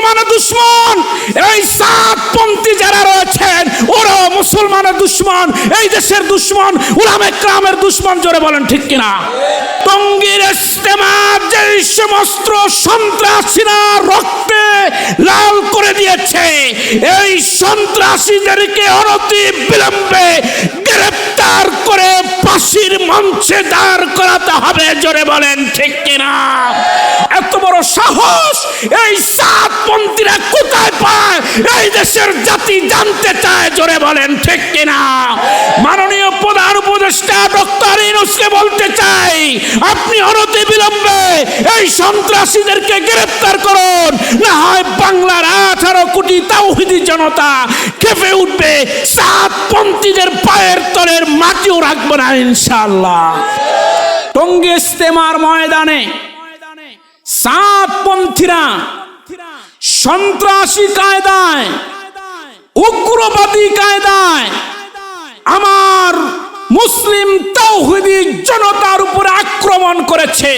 মুসলমানের দুশ্মন, এই সাতপন্থী যারা রয়েছেন ওরাও মুসলমানের দুশ্মন, এই দেশের দুশ্মন, উলামায়ে কেরামের দুশ্মন। জোরে বলেন ঠিক কিনা? টঙ্গীর ইজতেমার যে সমস্ত সন্ত্রাসীরা রক্তে লাল করে দিয়েছে, এই সন্ত্রাসীদেরকে অনতি বিলম্বে গ্রেফতার করে ফাঁসির মঞ্চে দাঁড় করাতে হবে। জোরে বলেন ঠিক কিনা? এত বড় সাহস এই সাতপন্থীরা কোথায় পায়? এই দেশের জাতি জানতে চায়। জোরে বলেন ঠিক কিনা? মাননীয় প্রধান উপদেষ্টা ডক্টর ইউনূসকে বলতে চাই, আপনি অনতি বিলম্বে এই সন্ত্রাসীদেরকে গ্রেফতার করুন, না হয় বাংলার 18 কোটি তাওহীদি জনতা খেপে উঠবে, সাতপন্থীদের পায়ের তলের মাটিও রাখবে না ইনশাআল্লাহ। টঙ্গী ইজতেমার ময়দানে সাতপন্থীরা সন্ত্রাসী কায়দায়, উগ্রবাদী কায়দায় আমার মুসলিম তাওহীদি জনতার উপরে আক্রমণ করেছে।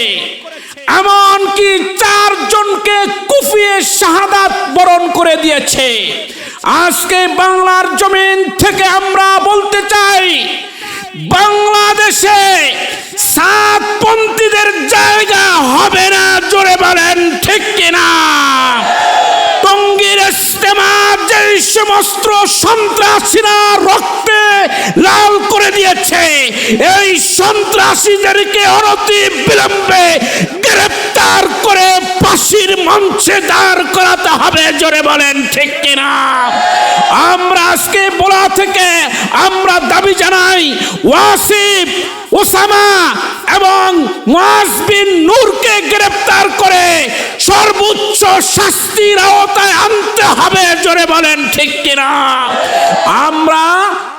এমনকি 4 জনকে কুপিয়ে শাহাদাত বরণ করে দিয়েছে। আজকে বাংলার জমিন থেকে আমরা বলতে চাই, বাংলাদেশে সাতপন্থীদের জায়গা হবে না। জোরে বলেন ঠিক কিনা? টঙ্গীর ইজতেমার যে সমস্ত সন্ত্রাসীরা রক্তে লাল করে দিয়েছে, এই সন্ত্রাসীদেরকে অনতি বিলম্বে গ্রেফতার করে ফাঁসির মঞ্চে দাঁড় করাতে হবে। জোরে বলেন ঠিক কিনা? আমরা আজকে বলা থেকে আমরা দাবি জানাই, ওয়াসিফ, ওসামা এবং মুআজ বিন নূরকে গ্রেফতার করে সর্বোচ্চ শাস্তির আওতায় আনতে হবে। জোরে বলেন ঠিক কিনা? আমরা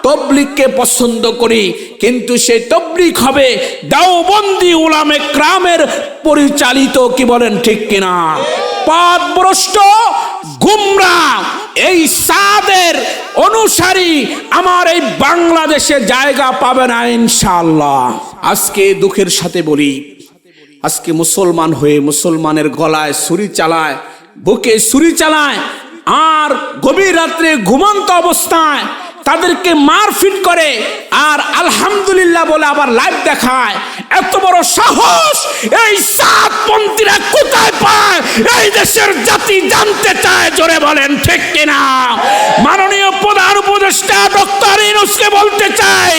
তাবলীগকে পছন্দ করি, কিন্তু সেই তাবলীগ হবে দেওবন্দি উলামায়ে কেরামের পরিচালিত। কি বলেন ঠিক কিনা? পথভ্রষ্ট, গুমরাহ এই সাদের অনুসারী আমার এই বাংলাদেশে জায়গা পাবে না ইনশাআল্লাহ। আজকে দুঃখের সাথে বলি, আজকে মুসলমান হয়ে মুসলমানের গলায় ছুরি চালায়, বুকে ছুরি চালায়, আর গভীর রাত্রে ঘুমন্ত অবস্থায় তাদেরকে মারপিট করে, আর আলহামদুলিল্লাহ বলে আবার লাইভ দেখায়। এত বড় সাহস এই সাতপন্থীরা কোথায় পায়? এই দেশের জাতি জানতে চায়। জোরে বলেন ঠিক কিনা? মাননীয় প্রধান উপদেষ্টা ডক্টর ইউনূসকে বলতে চাই,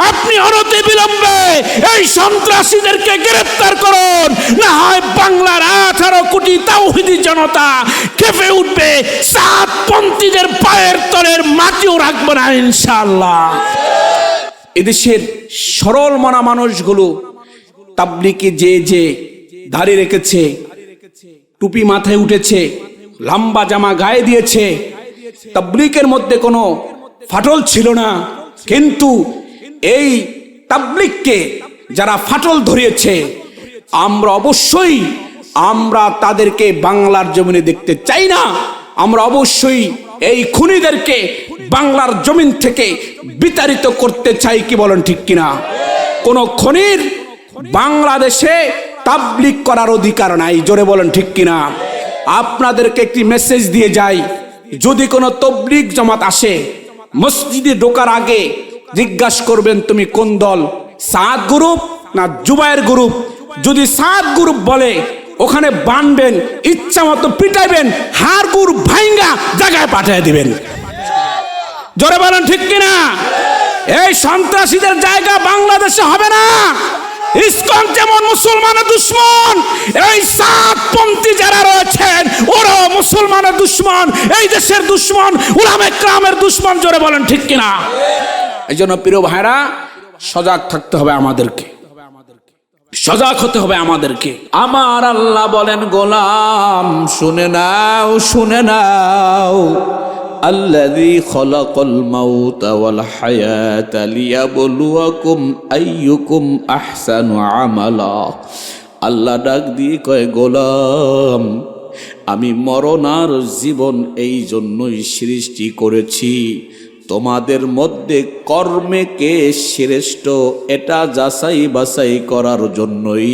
আপনি অনতি বিলম্বে এই সন্ত্রাসীদেরকে গ্রেফতার করুন, না হয় বাংলার 18 কোটি তাওহীদি জনতা খেপে উঠবে, সাতপন্থীদের পায়ের তলের মাটিও রাখবে না ইনশাআল্লাহ। এদেশের সরল মনা মানুষগুলো তাবলীগে যে দাড়ি রেখেছে, টুপি মাথায় উঠেছে, লম্বা জামা গায়ে দিয়েছে, তাবলীগের মধ্যে কোনো ফাটল ছিল না। কিন্তু এই তাবলীগকে যারা ফাটল ধরিয়েছে, আমরা অবশ্যই তাদেরকে বাংলার জমিনে দেখতে চাই না। আমরা অবশ্যই এই খুনিদেরকে বাংলার জমিন থেকে বিতাড়িত করতে চাই। কি বলেন ঠিক কিনা? কোন খুনির বাংলাদেশে তাবলীগ করার অধিকার নাই। জোরে বলেন ঠিক কিনা? আপনাদেরকে একটি মেসেজ দিয়ে যাই, যদি কোনো তাবলীগ জামাত আসে, মসজিদে ঢোকার আগে জিজ্ঞাসা করবেন তুমি কোন দল, সাদ গ্রুপ না জুবায়ের গ্রুপ। যদি সাদ গ্রুপ বলে ওখানে বানবেন, ইচ্ছা মতো পিটাইবেন, হাড় গুড় ভাঙ্গা জায়গায় পাঠিয়ে দিবেন। জোরে বলেন ঠিক কিনা? এই সন্ত্রাসীদের জায়গা বাংলাদেশে হবে না। ইসকন যেমন মুসলমানের দুশ্মন, এই সাতপন্থী যারা রয়েছেন ওরাও মুসলমানের দুশ্মন, এই দেশের দুশ্মন, উলামায়ে কেরামের দুশ্মন। জোরে বলেন ঠিক কিনা? এই জন্য প্রিয় ভাইরা, সজাগ থাকতে হবে আমাদেরকে, সজাগ হতে হবে আমাদেরকে। আমার আল্লাহ বলেন, গোলাম শুনে নাও, শুনে নাও, আল্লাযী খালাকাল মাউতা ওয়াল হায়াতা লিয়াবলুয়াকুম আইয়ুকুম আহসানু আমালা। আল্লাহ ডাক দিয়ে কয়, গোলাম আমি মরণ আর জীবন এই জন্যই সৃষ্টি করেছি তোমাদের মধ্যে কর্মে কে শ্রেষ্ঠ এটা যাচাই বাছাই করার জন্যই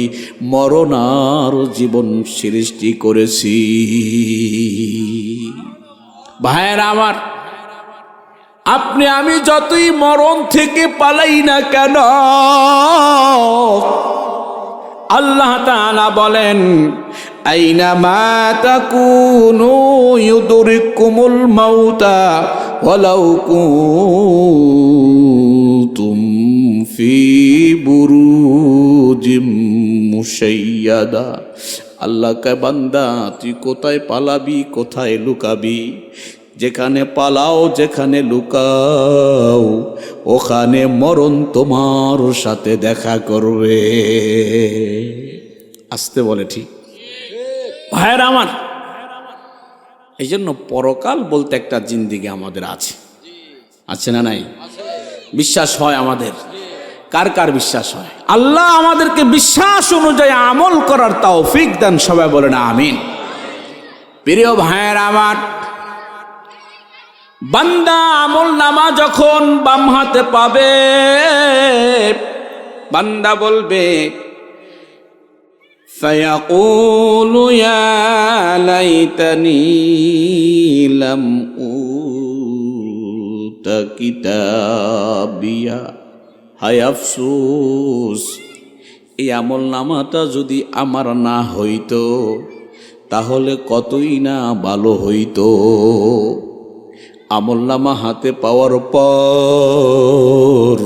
মরণ আর জীবন সৃষ্টি করেছি। ভাইয়েরা আমার, আপনি আমি যতই মরণ থেকে পালাই না কেন, আল্লাহ তাআলা বলেন আইনামা তাকুনু ইউদরিকুমুল মাউতা ওয়ালাউ কুনতুম ফি বুরুজিম মুশাইয়াদা। আল্লাহ কে বান্দা, তুই কোথায় পালাবি, কোথায় লুকাবি? যেখানে পালাও, যেখানে লুকাও, ওখানে মরণ তোমার সাথে দেখা করবে। আসতে বলে ঠিক। ভাইয়ের আমার, এই জন্য পরকাল বলতে একটা জিন্দিগি আমাদের আছে, আছে না নাই? বিশ্বাস হয় আমাদের? কার কার বিশ্বাস হয়? আল্লাহ আমাদেরকে বিশ্বাস অনুযায়ী আমল করার তৌফিক দেন। সবাই বলেন আমিন। প্রিয় ভাইয়ের আমার, বান্দা আমল নামা যখন বাম হাতে পাবে, বান্দা বলবে ফায়াকুলু ইয়া লাইতানি লাম উতা কিতাবিয়া, হায় আফসোস, এই আমল নামাটা যদি আমার না হইতো তাহলে কতই না ভালো হইতো। আমলনামা হাতে পাওয়ার পর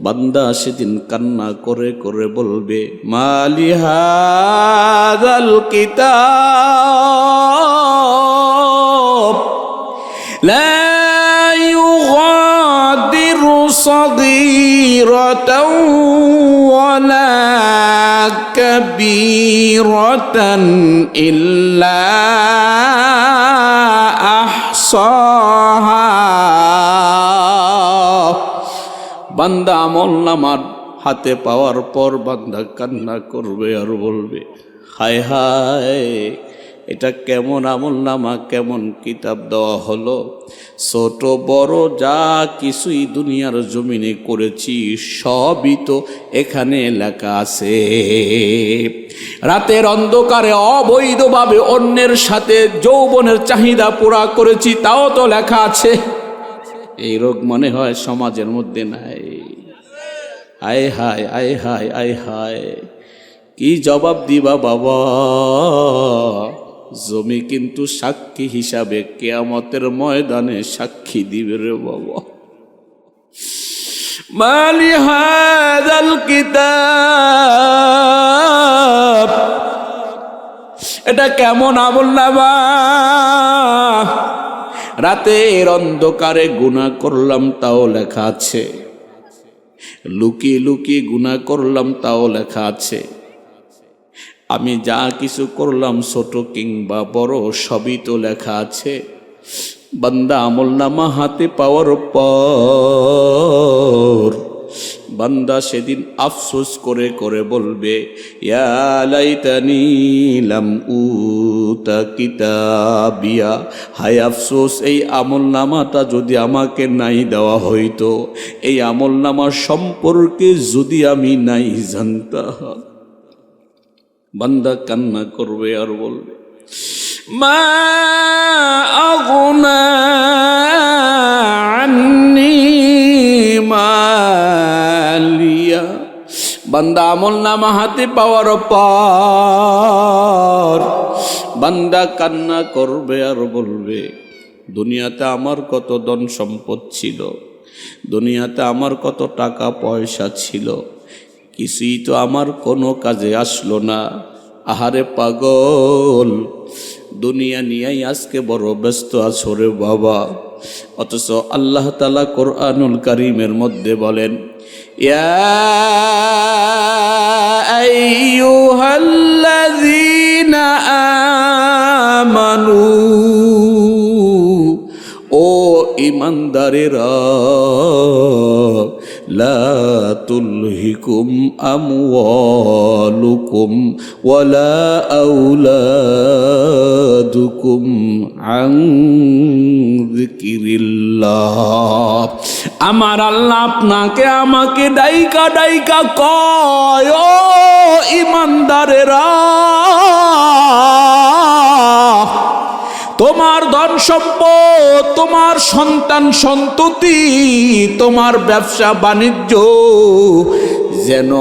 বান্দা সেদিন কান্না করে করে বলবে মালি হাযাল কিতাব লা ইউগাদিরু সাগীরাতাও ওয়ালা কাবীরাতান ইল্লা বান্দা আমলনামার হাতে পাওয়ার পর বান্দা কান্না করবে আর বলবে হায় হায়, এটা কেমন আমলনামা, কেমন কিতাব দেওয়া হলো। ছোট বড় যা কিছুই দুনিয়ার জমিনে করেছি সবই তো এখানে লেখা আছে। রাতের অন্ধকারে অবৈধভাবে অন্যের সাথে যৌবনের চাহিদা পুরা করেছি, তাও তো লেখা আছে। এই রোগ মনে হয় সমাজের মধ্যে নাই। আয় হায়, আয় হায়, আয় হায়, কি জবাব দিবা বাবা? জমি কিন্তু সাক্ষী হিসাবে কিয়ামতের ময়দানে সাক্ষী দিবে রে বাবা। মালি হাযাল কিতাব, এটা কেমন আমলনামা? রাতের অন্ধকারে গুনাহ করলাম তাও লেখা আছে, লুকিয়ে লুকিয়ে গুনাহ করলাম তাও লেখা আছে। আমি যা কিছু করলাম ছোট কিংবা বড় সবই তো লেখা আছে। বান্দা আমলনামা হাতে পাওয়ার পর বান্দা সেদিন আফসোস করে করে বলবে ইয়া লাইতানি লাম উতা কিতাবিয়া, হায় আফসোস, এই আমলনামাটা যদি আমাকে নাই দেওয়া হইতো, এই আমলনামার সম্পর্কে যদি আমি নাই জানতাম। বান্দা কান্না করবে আর বলবে মা আগনা আন্নি মালিয়া। বান্দা আমলনামা হাতে পাওয়ার পর বান্দা কান্না করবে আর বলবে দুনিয়াতে আমার কত ধন সম্পদ ছিল, দুনিয়াতে আমার কত টাকা পয়সা ছিল, কিছুই তো আমার কোনো কাজে আসলো না। আহারে পাগল, দুনিয়া নিয়েই আজকে বড় ব্যস্ত আছো রে বাবা। অথচ আল্লাহ তাআলা কোরআনুল কারীমের মধ্যে বলেন ইয়া আইয়ুহাল্লাযীনা আমানু, ও ঈমানদারেরা, লা তুলহিকুম আমওয়ালুকুম ওয়ালা আওলাদুকুম আন যিকরিল্লাহ। যিকিরিল্লাহ। আমার আল্লাহ আপনাকে আমাকে ডাইকা ডাইকা কয়, ও ইমানদারেরা, তোমার ধন সম্পদ, তোমার সন্তান সন্ততি, তোমার ব্যবসা বাণিজ্য যেন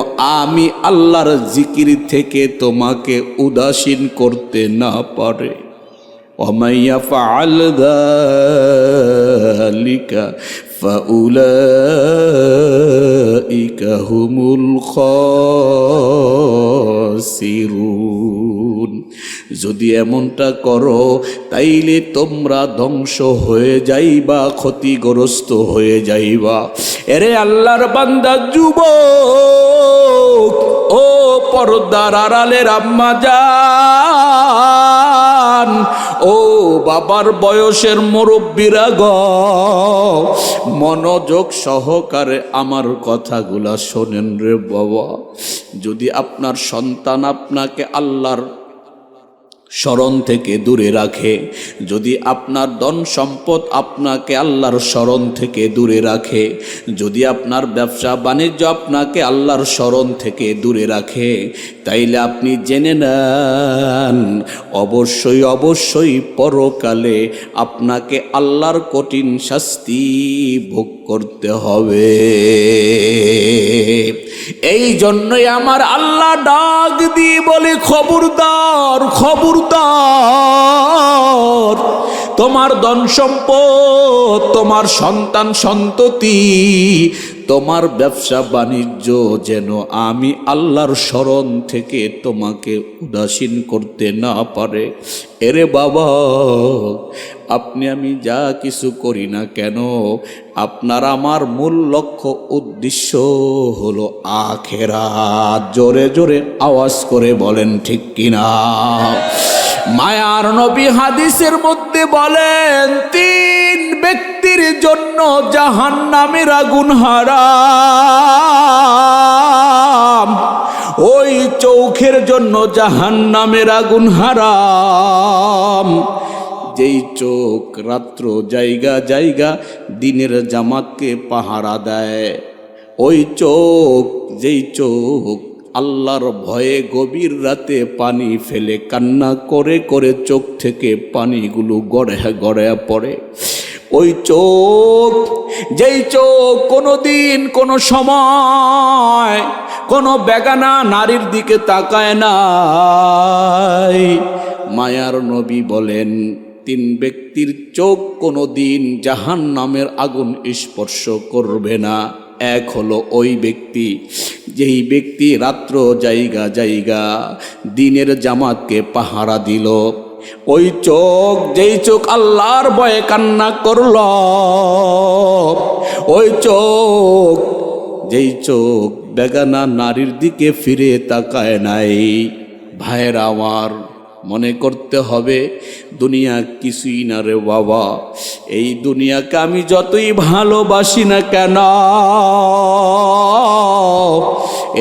আমি আল্লাহর জিকির থেকে তোমাকে উদাসীন করতে না পারে। ومن يفعل ذلك فأولئك هم الخاسرون। যদি এমনটা করো তাইলে তোমরা ধ্বংস হয়ে যাইবা, ক্ষতিগ্রস্ত হয়ে যাইবা। এরে আল্লাহর বান্দা যুবক, ও পর্দার আড়ালের আম্মা জান, ও বাবার বয়সের মুরব্বীরা গো, মনোযোগ সহকারে আমার কথাগুলা শোনেন রে বাবা। যদি আপনার সন্তান আপনাকে আল্লাহর স্মরণ থেকে দূরে রাখে, যদি আপনার ধন সম্পদ আপনাকে আল্লাহর স্মরণ থেকে দূরে রাখে, যদি আপনার ব্যবসা বাণিজ্য আপনাকে আল্লাহর স্মরণ থেকে দূরে রাখে, তাইলে আপনি জেনে নেন অবশ্যই অবশ্যই পরকালে আপনাকে আল্লাহর কঠিন শাস্তি ভোগ করতে হবে। এই জন্যই আমার আল্লাহ ডাক দিয়ে বলে, খবরদার খবরদার, তোমার ধন সম্পদ, তোমার সন্তান সন্ততি, তোমার ব্যবসা বাণিজ্য যেন আমি আল্লাহর স্মরণ থেকে তোমাকে উদাসীন করতে না পারে। এরে বাবা, আপনি আমি যা কিছু করি না কেন, আপনার আমার মূল লক্ষ্য উদ্দেশ্য হলো আখিরাত। জোরে জোরে আওয়াজ করে বলেন ঠিক কিনা? মায়ার নবী হাদিসের মধ্যে বলেন, 3 ব্যক্তির জন্য জাহান্নামের আগুন হারাম। ওই চোখের জন্য জাহান্নামের আগুন হারাম। যেই চোখ রাত্র জায়গা জায়গা দিনের জামাতকে পাহারা দেয়, ওই চোখ, যেই চোখ আল্লাহর ভয়ে গভীর রাতে পানি ফেলে কান্না করে করে চোখ থেকে পানিগুলো গড়ে গড়ে পড়ে, ওই চোখ, যেই চোখ কোনোদিন কোনো সময় কোনো বেগানা নারীর দিকে তাকায় নাই, মায়ার নবী বলেন 3 ব্যক্তির চোখ কোনোদিন জাহান্নামের আগুন স্পর্শ করবে না। এক হলো ওই ব্যক্তি, যেই ব্যক্তি রাত্র জায়গা জায়গা দিনের জামাতকে পাহারা দিল। ওই চোখ, যেই চোখ আল্লাহর ভয়ে কান্না করল। ওই চোখ, যেই চোখ বেগানা নারীর দিকে ফিরে তাকায় নাই। ভাইয়ের আমার, মনে করতে হবে দুনিয়া কিছুই না রে বাবা। এই দুনিয়াকে আমি যতই ভালোবাসি না কেন,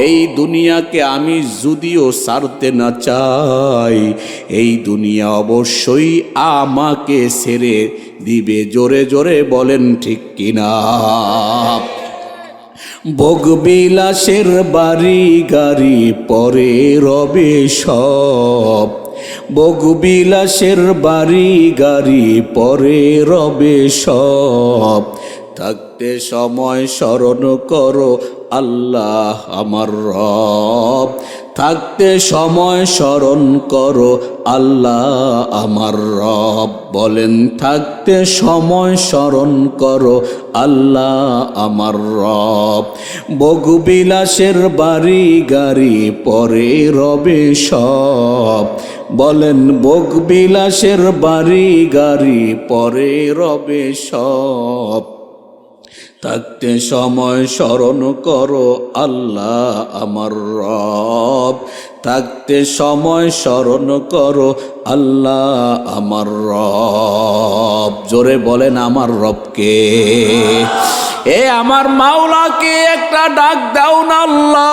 এই দুনিয়াকে আমি যদিও ছাড়তে না চাই, এই দুনিয়া অবশ্যই আমাকে ছেড়ে দিবে। জোরে জোরে বলেন ঠিক কিনা? ভোগবিলাসের বাড়ি গাড়ি পরে রবে সব, ভোগবিলাসের বাড়ি গাড়ি পরে রবে সব। থাকতে সময় স্মরণ করো আল্লাহ আমার রব, থাকতে সময় স্মরণ করো আল্লাহ আমার রব। বলেন, থাকতে সময় স্মরণ করো আল্লাহ আমার রব। ভোগবিলাসের বাড়ি গাড়ি পরে রবে সব। বলেন, ভোগবিলাসের বাড়ি গাড়ি পরে রবে সব। থাকতে সময় স্মরণ করো আল্লাহ আমার রব, থাকতে সময় স্মরণ করো আল্লাহ আমার রব। জোরে বলেন আমার রবকে, এ আমার মাওলাকে একটা ডাক দাও না আল্লাহ।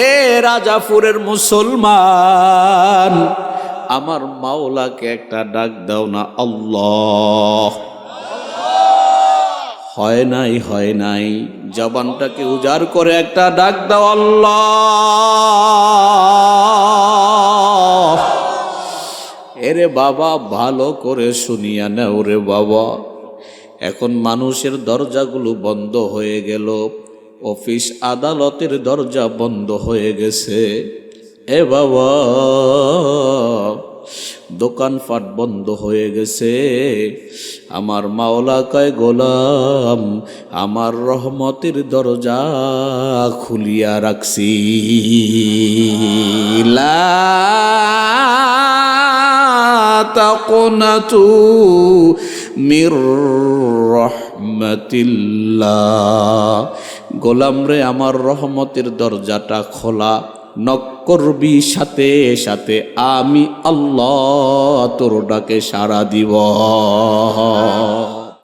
এ রাজাপুরের মুসলমান, আমার মাওলাকে একটা ডাক দাও না আল্লাহ। হয় নাই, হয় নাই, জবানটাকে উজাড় করে একটা ডাক দাও আল্লাহ। এরে বাবা, ভালো করে শুনিয়া নাও রে বাবা। এখন মানুষের দরজাগুলো বন্ধ হয়ে গেল, অফিস আদালতের দরজা বন্ধ হয়ে গেছে। এ বাবা, দোকানপাট বন্ধ হয়ে গেছে। আমার মাওলা কয়, গোলাম, আমার রহমতের দরজা খুলিয়া রাখছি। লা তাকুনাতু মির রহমাতিল্লাহ। গোলাম রে, আমার রহমতের দরজাটা খোলা, নক করবি, সাথে সাথে আমি আল্লাহ তোর ডাকে সাড়া দিব।